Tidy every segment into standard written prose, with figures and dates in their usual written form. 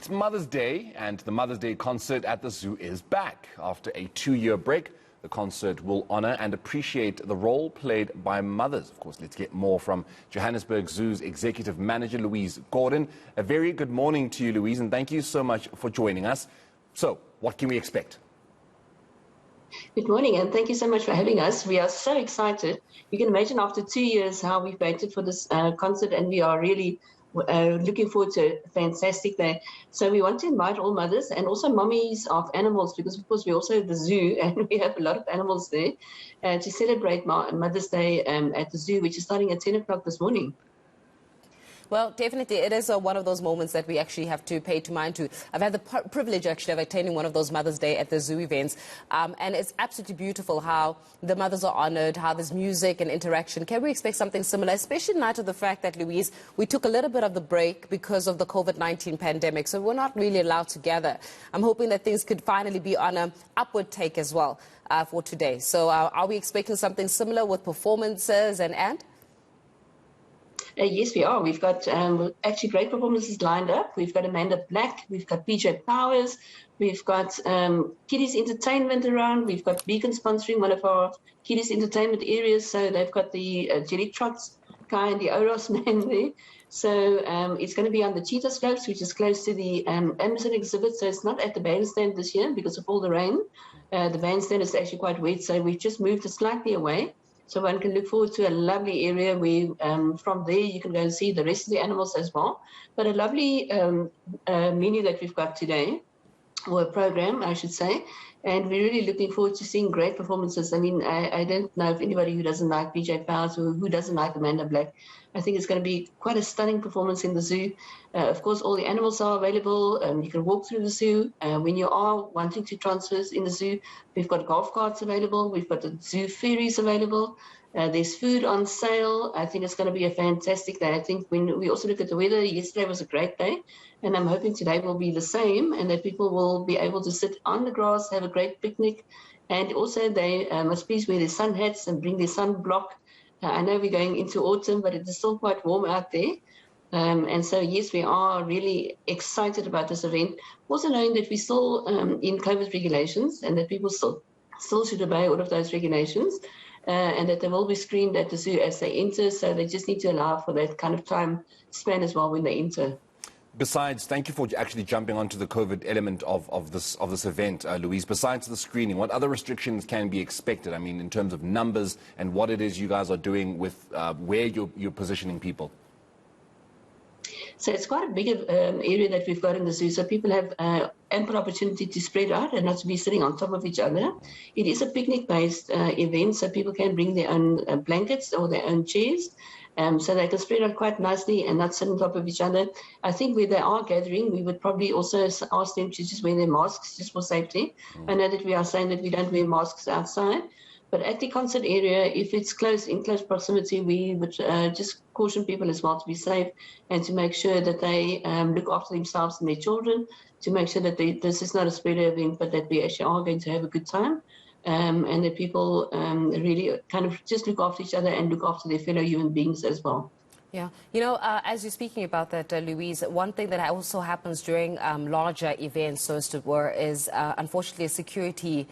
It's Mother's Day, and the Mother's Day concert at the zoo is back. After a 2-year break, the concert will honor and appreciate the role played by mothers. Of course, let's get more from Johannesburg Zoo's Executive Manager, Louise Gordon. A very good morning to you, Louise, and thank you so much for joining us. So, what can we expect? Good morning, and thank you so much for having us. We are so excited. You can imagine after 2 years how we've waited for this concert, and we are really looking forward to a fantastic day. So we want to invite all mothers and also mummies of animals, because of course we're also at the zoo and we have a lot of animals there, to celebrate Mother's Day at the zoo, which is starting at 10 o'clock this morning. Well, definitely, it is one of those moments that we actually have to pay to mind to. I've had the privilege, actually, of attending one of those Mother's Day at the zoo events, and it's absolutely beautiful how the mothers are honoured, how there's music and interaction. Can we expect something similar, especially in light of the fact that, Louise, we took a little bit of the break because of the COVID-19 pandemic, so we're not really allowed to gather. I'm hoping that things could finally be on an upward take as well for today. So are we expecting something similar with performances and? Yes, we are. We've got actually great performances lined up. We've got Amanda Black, we've got PJ Powers, we've got Kiddies Entertainment around, we've got Beacon sponsoring one of our Kiddies Entertainment areas, so they've got the Jelly Trots guy and the Oros man there. So it's going to be on the Cheetah Slopes, which is close to the Amazon exhibit, so it's not at the bandstand this year because of all the rain. The bandstand is actually quite wet, so we've just moved it slightly away. So one can look forward to a lovely area where from there you can go and see the rest of the animals as well. But a lovely menu that we've got today, or a program, I should say. And we're really looking forward to seeing great performances. I mean, I don't know if anybody who doesn't like PJ Powers or who doesn't like Amanda Black. I think it's going to be quite a stunning performance in the zoo. Of course, all the animals are available. You can walk through the zoo. When you are wanting to transfer in the zoo, we've got golf carts available. We've got the zoo ferries available. There's food on sale. I think it's going to be a fantastic day. I think when we also look at the weather, yesterday was a great day, and I'm hoping today will be the same, and that people will be able to sit on the grass, have a great picnic, and also they must please wear their sun hats and bring their sunblock. I know we're going into autumn, but it is still quite warm out there. And so, yes, we are really excited about this event. Also knowing that we're still in COVID regulations and that people still should obey all of those regulations, and that they will be screened at the zoo as they enter. So they just need to allow for that kind of time span as well when they enter. Besides, thank you for actually jumping onto the COVID element of this event, Louise. Besides the screening, what other restrictions can be expected? I mean, in terms of numbers and what it is you guys are doing with where you're positioning people. So it's quite a big area that we've got in the zoo. So people have ample opportunity to spread out and not to be sitting on top of each other. It is a picnic-based event, so people can bring their own blankets or their own chairs. So they can spread out quite nicely and not sit on top of each other. I think where they are gathering, we would probably also ask them to just wear their masks just for safety. I know that we are saying that we don't wear masks outside, but at the concert area, if it's in close proximity, we would just caution people as well to be safe and to make sure that they look after themselves and their children, to make sure that this is not a spreader event, but that we actually are going to have a good time. And that people really kind of just look after each other and look after their fellow human beings as well. Yeah. You know, as you're speaking about that, Louise, one thing that also happens during larger events, so as it were, is unfortunately a security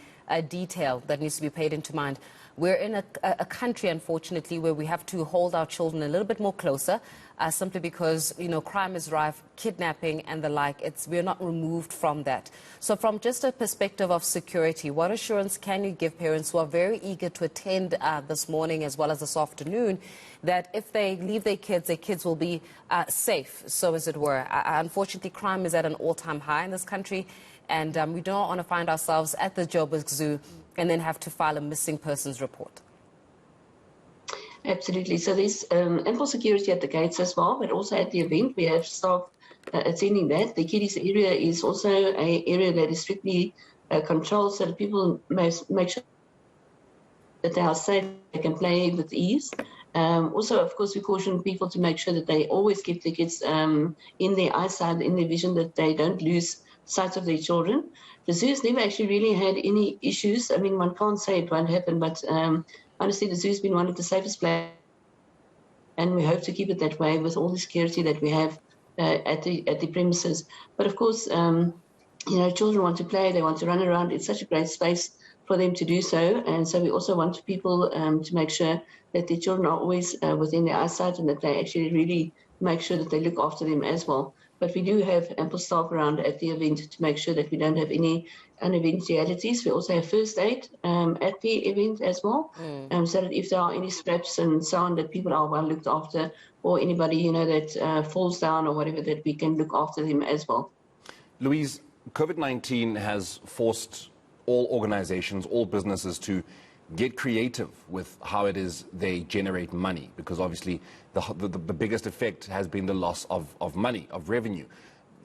detail that needs to be paid into mind. We're in a country, unfortunately, where we have to hold our children a little bit more closer, simply because, you know, crime is rife, kidnapping and the like. We're not removed from that. So from just a perspective of security, what assurance can you give parents who are very eager to attend this morning as well as this afternoon, that if they leave their kids will be safe, so as it were? Unfortunately, crime is at an all-time high in this country, and we don't want to find ourselves at the Joburg Zoo and then have to file a missing persons report. Absolutely. So there's ample security at the gates as well, but also at the event we have staff attending that. The kiddies area is also an area that is strictly controlled, so that people must make sure that they are safe, they can play with ease. Also, of course, we caution people to make sure that they always keep their kids in their eyesight, in their vision, that they don't lose sight of their children. The zoo has never actually really had any issues. I mean, one can't say it won't happen, but honestly, the zoo has been one of the safest places, and we hope to keep it that way with all the security that we have at the premises. But of course, you know, children want to play, they want to run around. It's such a great space for them to do so. And so we also want people to make sure that the children are always within their eyesight and that they actually really make sure that they look after them as well. But we do have ample staff around at the event to make sure that we don't have any uneventalities. We also have first aid at the event as well, so that if there are any scraps and so on, that people are well looked after, or anybody, you know, that falls down or whatever, that we can look after them as well. Louise, COVID-19 has forced all organizations, all businesses to get creative with how it is they generate money, because obviously the biggest effect has been the loss of money, of revenue.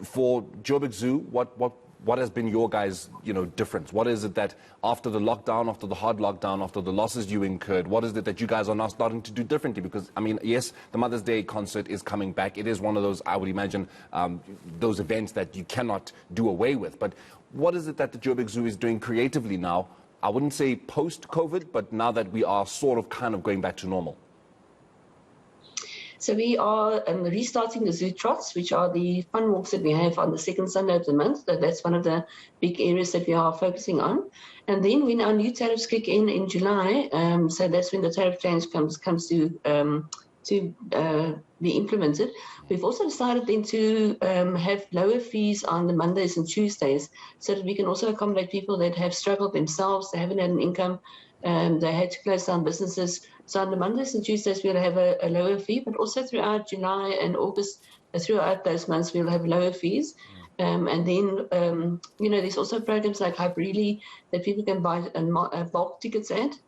For Joburg Zoo, what has been your guys' difference? What is it that after the lockdown, after the hard lockdown, after the losses you incurred, what is it that you guys are now starting to do differently? Because, I mean, yes, the Mother's Day concert is coming back. It is one of those, I would imagine, those events that you cannot do away with. But what is it that the Joburg Zoo is doing creatively now? I wouldn't say post-COVID, but now that we are sort of kind of going back to normal. So we are restarting the zoo trots, which are the fun walks that we have on the second Sunday of the month. That's one of the big areas that we are focusing on. And then when our new tariffs kick in July, so that's when the tariff change comes to be implemented. We've also decided then to have lower fees on the Mondays and Tuesdays, so that we can also accommodate people that have struggled themselves, they haven't had an income, they had to close down businesses. So on the Mondays and Tuesdays, we'll have a lower fee, but also throughout July and August, throughout those months, we'll have lower fees. And then, there's also programs like Hyperly that people can buy bulk tickets at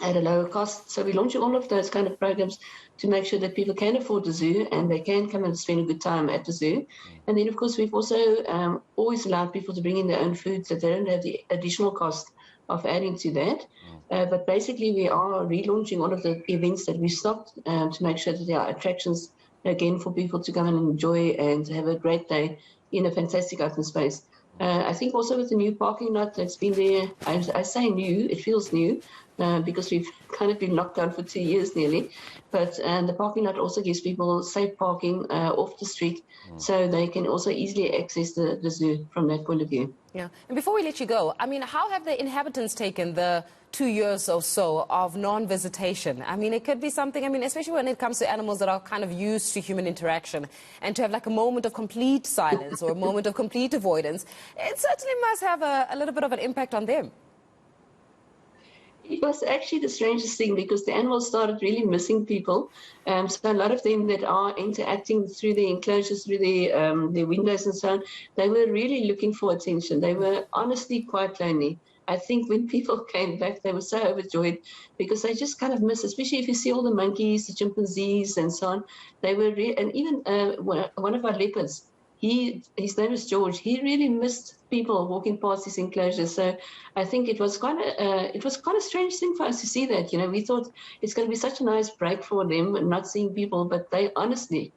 a lower cost. So we're launching all of those kind of programs to make sure that people can afford the zoo and they can come and spend a good time at the zoo. And then, of course, we've also always allowed people to bring in their own food, so they don't have the additional cost of adding to that. But basically, we are relaunching all of the events that we stopped to make sure that there are attractions, again, for people to come and enjoy and have a great day in a fantastic open space. I think also with the new parking lot that's been there, I say new, it feels new, because we've kind of been locked down for 2 years nearly. But the parking lot also gives people safe parking off the street, so they can also easily access the zoo from that point of view. Yeah. And before we let you go, I mean, how have the inhabitants taken the 2 years or so of non-visitation? I mean, it could be something, I mean, especially when it comes to animals that are kind of used to human interaction, and to have like a moment of complete silence or a moment of complete avoidance, it certainly must have a little bit of an impact on them. It was actually the strangest thing, because the animals started really missing people. So a lot of them that are interacting through the enclosures, through the windows and so on, they were really looking for attention. They were honestly quite lonely. I think when people came back, they were so overjoyed, because they just kind of miss, especially if you see all the monkeys, the chimpanzees and so on. They were and even one of our leopards, his name is George. He really missed people walking past his enclosure. So I think it was quite a strange thing for us to see that. We thought it's going to be such a nice break for them, not seeing people, but they honestly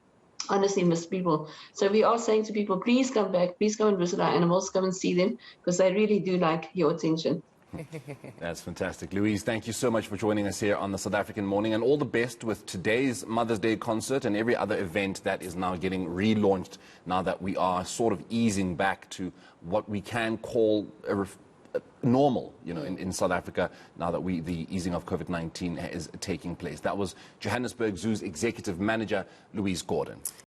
miss people. So we are saying to people, please come back, please come and visit our animals, come and see them, because they really do like your attention. That's fantastic. Louise, thank you so much for joining us here on the South African Morning, and all the best with today's Mother's Day concert and every other event that is now getting relaunched, now that we are sort of easing back to what we can call normal, in South Africa, now that the easing of COVID-19 is taking place. That was Johannesburg Zoo's Executive Manager, Louise Gordon.